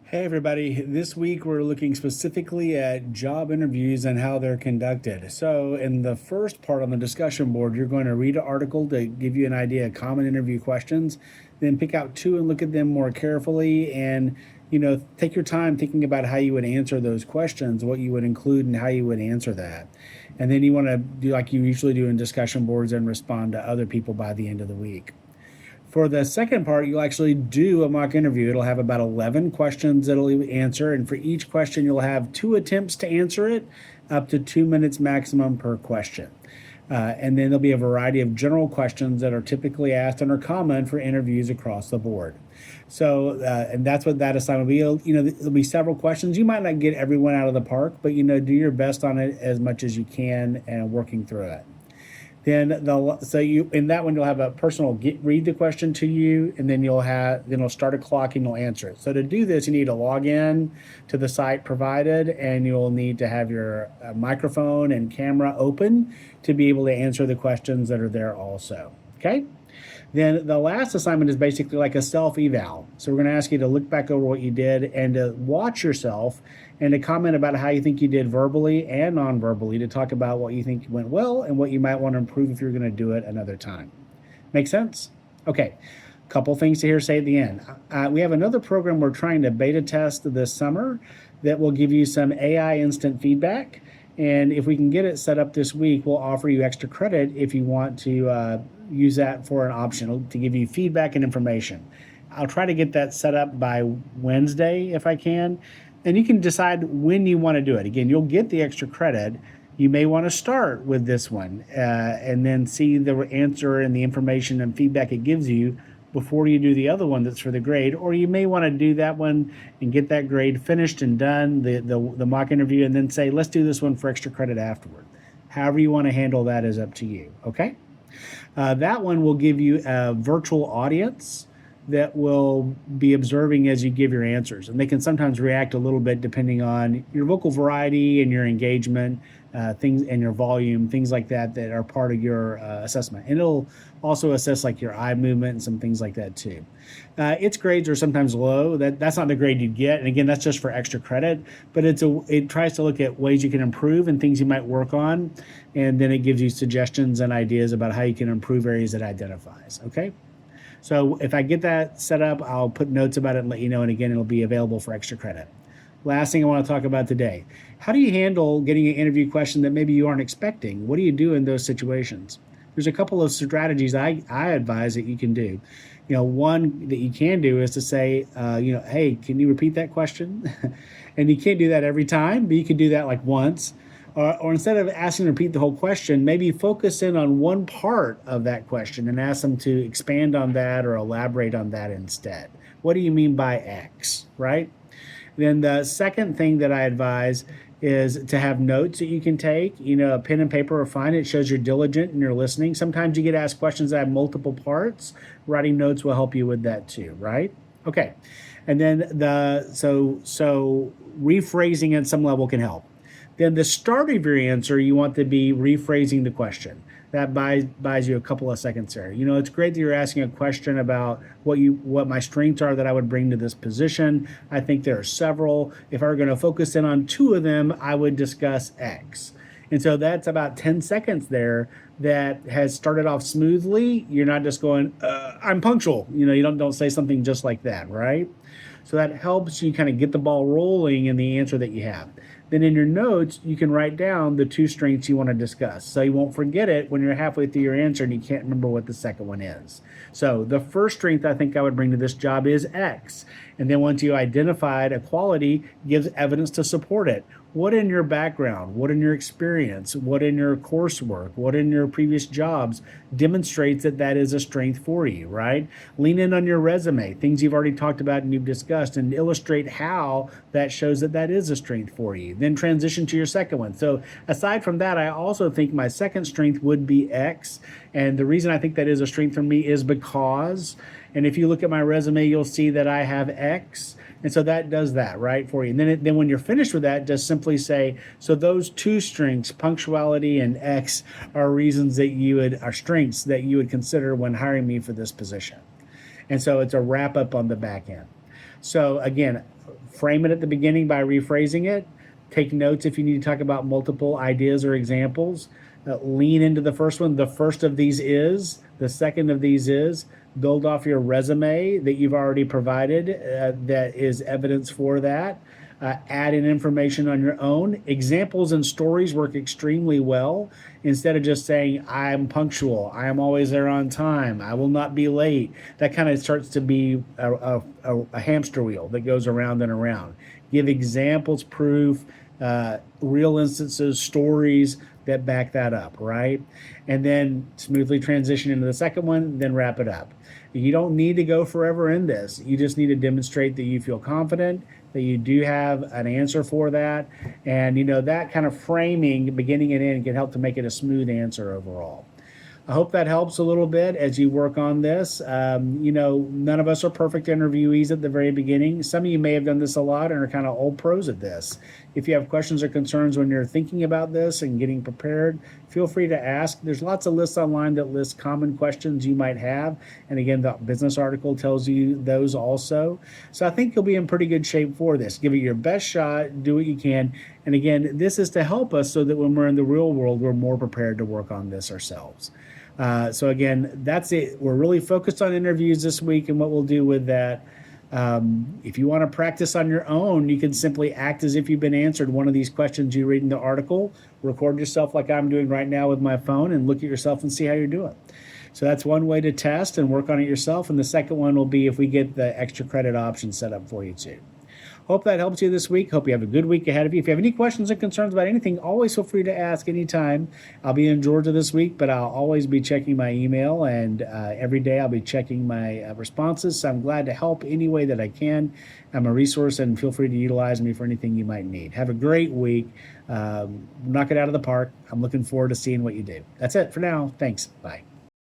Hey, everybody. This week we're looking specifically at job interviews and how they're conducted. So, in the first part on the discussion board, you're going to read an article to give you an idea of common interview questions, then pick out two and look at them more carefully and take your time thinking about how you would answer those questions, what you would include, and how you would answer that. And then you want to do like you usually do in discussion boards and respond to other people by the end of the week. For the second part, you'll actually do a mock interview. It'll have about 11 questions that it'll answer. And for each question, you'll have two attempts to answer it, up to 2 minutes maximum per question. And then there'll be a variety of general questions that are typically asked and are common for interviews across the board. So, and that's what that assignment will be. There'll be several questions. You might not get everyone out of the park, but, do your best on it as much as you can and working through it. Then so you in that one you'll have a person will read the question to you, and then it'll start a clock and you'll answer it. So to do this, you need to log in to the site provided, and you'll need to have your microphone and camera open to be able to answer the questions that are there also. Okay. Then the last assignment is basically like a self eval. So we're going to ask you to look back over what you did and to watch yourself and to comment about how you think you did verbally and non-verbally, to talk about what you think went well and what you might want to improve if you're going to do it another time. Make sense? Okay. Couple things to say at the end. We have another program we're trying to beta test this summer that will give you some AI instant feedback. And if we can get it set up this week, we'll offer you extra credit if you want to use that for an option to give you feedback and information. I'll try to get that set up by Wednesday if I can. And you can decide when you want to do it. Again, you'll get the extra credit. You may want to start with this one and then see the answer and the information and feedback it gives you before you do the other one that's for the grade. Or you may want to do that one and get that grade finished and done, the mock interview, and then say, let's do this one for extra credit afterward. However you want to handle that is up to you, okay? That one will give you a virtual audience that will be observing as you give your answers. And they can sometimes react a little bit depending on your vocal variety and your engagement, things and your volume, things like that are part of your assessment. And it'll also assess like your eye movement and some things like that too. Its grades are sometimes low. That's not the grade you'd get. And again, that's just for extra credit, but it tries to look at ways you can improve and things you might work on. And then it gives you suggestions and ideas about how you can improve areas it identifies, okay? So if I get that set up, I'll put notes about it and let you know. And again, it'll be available for extra credit. Last thing I want to talk about today. How do you handle getting an interview question that maybe you aren't expecting? What do you do in those situations? There's a couple of strategies I advise that you can do. One that you can do is to say, hey, can you repeat that question? And you can't do that every time, but you can do that like once. Or instead of asking to repeat the whole question, maybe focus in on one part of that question and ask them to expand on that or elaborate on that instead. What do you mean by X, right? Then the second thing that I advise is to have notes that you can take. A pen and paper are fine. It shows you're diligent and you're listening. Sometimes you get asked questions that have multiple parts. Writing notes will help you with that too, right? Okay. And then so rephrasing at some level can help. Then the start of your answer, you want to be rephrasing the question. That buys you a couple of seconds there. It's great that you're asking a question about what my strengths are that I would bring to this position. I think there are several. If I were going to focus in on two of them, I would discuss X. And so that's about 10 seconds there that has started off smoothly. You're not just going, I'm punctual. You don't say something just like that, right? So that helps you kind of get the ball rolling in the answer that you have. Then in your notes, you can write down the two strengths you want to discuss, so you won't forget it when you're halfway through your answer and you can't remember what the second one is. So the first strength I think I would bring to this job is X. And then once you identified a quality, gives evidence to support it. What in your background, what in your experience, what in your coursework, what in your previous jobs demonstrates that is a strength for you, right? Lean in on your resume, things you've already talked about and you've discussed, and illustrate how that shows that is a strength for you. Then transition to your second one. So aside from that, I also think my second strength would be X. And the reason I think that is a strength for me is because, and if you look at my resume, you'll see that I have X. And so that does that, right, for you. And then when you're finished with that, just simply say, so those two strengths, punctuality and X, are reasons are strengths that you would consider when hiring me for this position. And so it's a wrap up on the back end. So again, frame it at the beginning by rephrasing it. Take notes if you need to talk about multiple ideas or examples. Lean into the first one. The first of these is, the second of these is, build off your resume that you've already provided that is evidence for that. Add in information on your own. Examples and stories work extremely well. Instead of just saying, I'm punctual, I am always there on time, I will not be late. That kind of starts to be a hamster wheel that goes around and around. Give examples, proof, real instances, stories that back that up, right? And then smoothly transition into the second one, then wrap it up. You don't need to go forever in this. You just need to demonstrate that you feel confident, that you do have an answer for that. And, that kind of framing, beginning and end, can help to make it a smooth answer overall. I hope that helps a little bit as you work on this. None of us are perfect interviewees at the very beginning. Some of you may have done this a lot and are kind of old pros at this. If you have questions or concerns when you're thinking about this and getting prepared, feel free to ask. There's lots of lists online that list common questions you might have. And again, the business article tells you those also. So I think you'll be in pretty good shape for this. Give it your best shot, do what you can. And again, this is to help us so that when we're in the real world, we're more prepared to work on this ourselves. So again, that's it. We're really focused on interviews this week and what we'll do with that. If you want to practice on your own, you can simply act as if you've been answered one of these questions you read in the article, record yourself like I'm doing right now with my phone, and look at yourself and see how you're doing. So that's one way to test and work on it yourself. And the second one will be if we get the extra credit option set up for you too. Hope that helps you this week. Hope you have a good week ahead of you. If you have any questions or concerns about anything, always feel free to ask anytime. I'll be in Georgia this week, but I'll always be checking my email, and every day I'll be checking my responses. So I'm glad to help any way that I can. I'm a resource, and feel free to utilize me for anything you might need. Have a great week. Knock it out of the park. I'm looking forward to seeing what you do. That's it for now. Thanks. Bye.